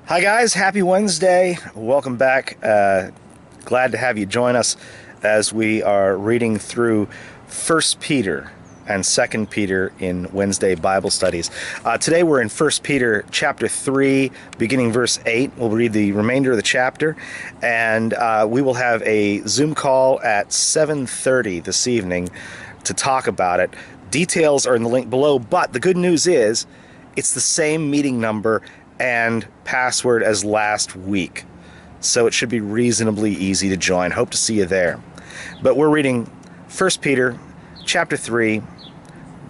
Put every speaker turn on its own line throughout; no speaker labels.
Hi guys, happy Wednesday. Welcome back. Glad to have you join us as we are reading through First Peter and Second Peter in Wednesday Bible studies. Today we're in First Peter chapter 3, beginning verse 8. We'll read the remainder of the chapter, and we will have a Zoom call at 7:30 this evening to talk about it. Details are in the link below, but the good news is it's the same meeting number and password as last week, so it should be reasonably easy to join. Hope to see you there. But we're reading 1 Peter chapter 3,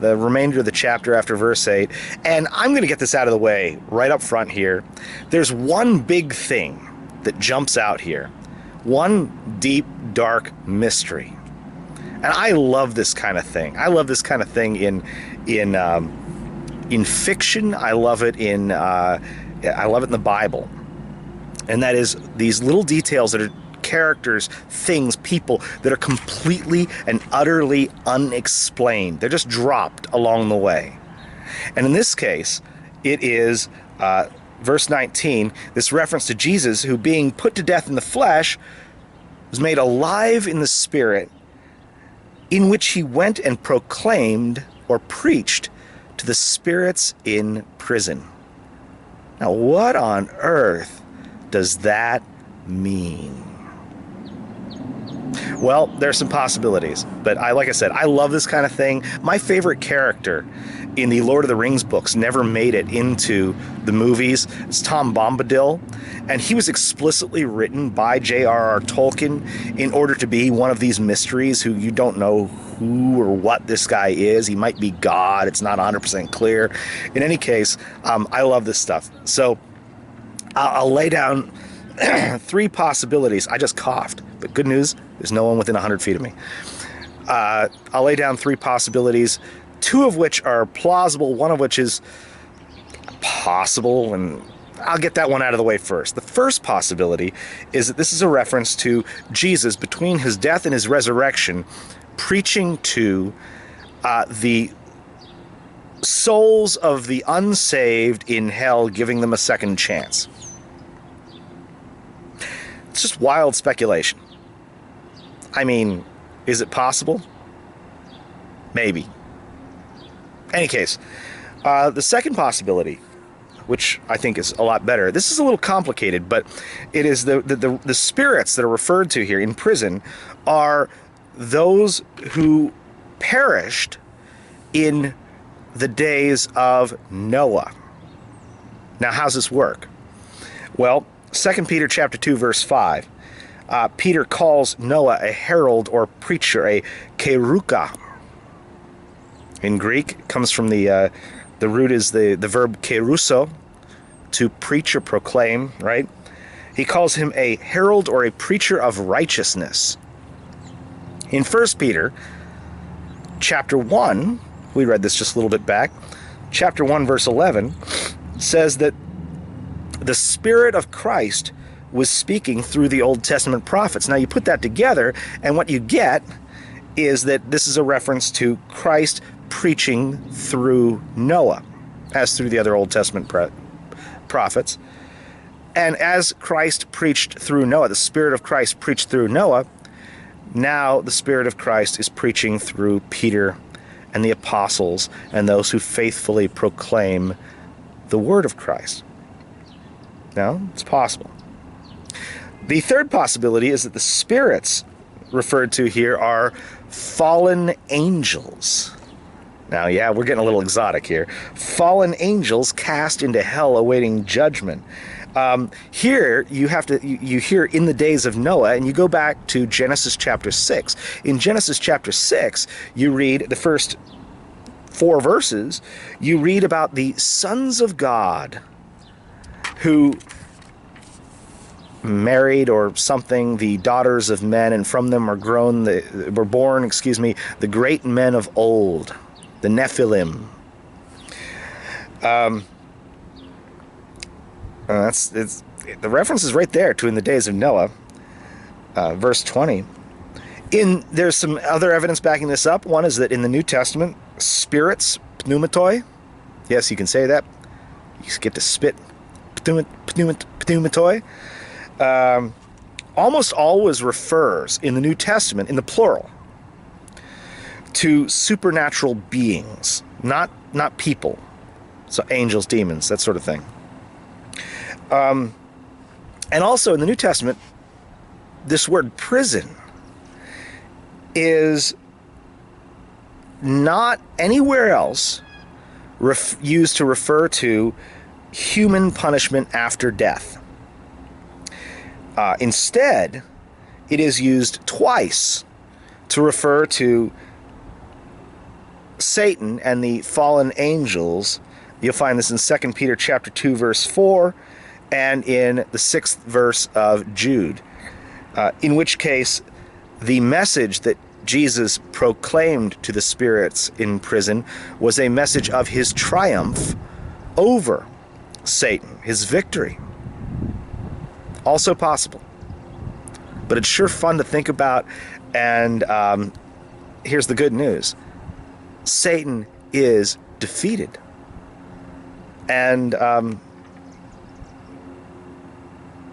the remainder of the chapter after verse 8, and I'm going to get this out of the way right up front here. There's one big thing that jumps out here, one deep, dark mystery, and I love this kind of thing. I love this kind of thing in fiction. I love it in the Bible, and that is these little details that are characters, things, people that are completely and utterly unexplained. They're just dropped along the way. And in this case, it is verse 19, this reference to Jesus, who being put to death in the flesh was made alive in the spirit, in which he went and proclaimed or preached to the spirits in prison. Now, what on earth does that mean? Well, there's some possibilities, but like I said, I love this kind of thing. My favorite character in the Lord of the Rings books never made it into the movies. It's Tom Bombadil, and he was explicitly written by J.R.R. Tolkien in order to be one of these mysteries who you don't know who or what this guy is. He might be God. It's not 100% clear. In any case, I love this stuff. So I'll lay down three possibilities. I just coughed, but good news, there's no one within 100 feet of me. I'll lay down three possibilities, two of which are plausible, one of which is possible, and I'll get that one out of the way first. The first possibility is that this is a reference to Jesus between his death and his resurrection, preaching to the souls of the unsaved in hell, giving them a second chance. It's just wild speculation. I mean, is it possible? Maybe. Any case, the second possibility, which I think is a lot better. This is a little complicated, but it is the spirits that are referred to here in prison are those who perished in the days of Noah. Now, how's this work? Well, 2 Peter chapter 2, verse 5, Peter calls Noah a herald or preacher, a keruka. In Greek, it comes from the root is the verb keruso, to preach or proclaim, right? He calls him a herald or a preacher of righteousness. In 1 Peter chapter 1, we read this just a little bit back, chapter 1, verse 11, says that the Spirit of Christ was speaking through the Old Testament prophets. Now you put that together, and what you get is that this is a reference to Christ preaching through Noah, as through the other Old Testament prophets. And as Christ preached through Noah, the Spirit of Christ preached through Noah, now the Spirit of Christ is preaching through Peter and the apostles and those who faithfully proclaim the word of Christ. Now, it's possible. The third possibility is that the spirits referred to here are fallen angels. Now, yeah, we're getting a little exotic here. Fallen angels cast into hell awaiting judgment. Here, you hear in the days of Noah, and you go back to Genesis chapter 6. In Genesis chapter 6, you read the first 4 verses, you read about the sons of God who married or something the daughters of men, and from them were born the great men of old, the Nephilim. The reference is right there to in the days of Noah, verse 20. There's some other evidence backing this up. One is that in the New Testament, spirits, pneumatoi, yes, you can say that. You get to spit pneumatoi, almost always refers in the New Testament, in the plural, to supernatural beings, not people. So angels, demons, that sort of thing. And also in the New Testament, this word prison is not anywhere else used to refer to human punishment after death. Instead, it is used twice to refer to Satan and the fallen angels. You'll find this in 2 Peter chapter 2, verse 4, and in the 6th verse of Jude, in which case the message that Jesus proclaimed to the spirits in prison was a message of his triumph over Satan, his victory. Also possible. But it's sure fun to think about, and here's the good news. Satan is defeated. And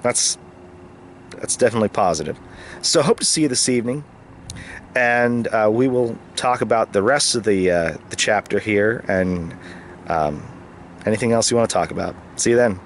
that's definitely positive. So hope to see you this evening, and we will talk about the rest of the chapter here, and anything else you want to talk about. See you then.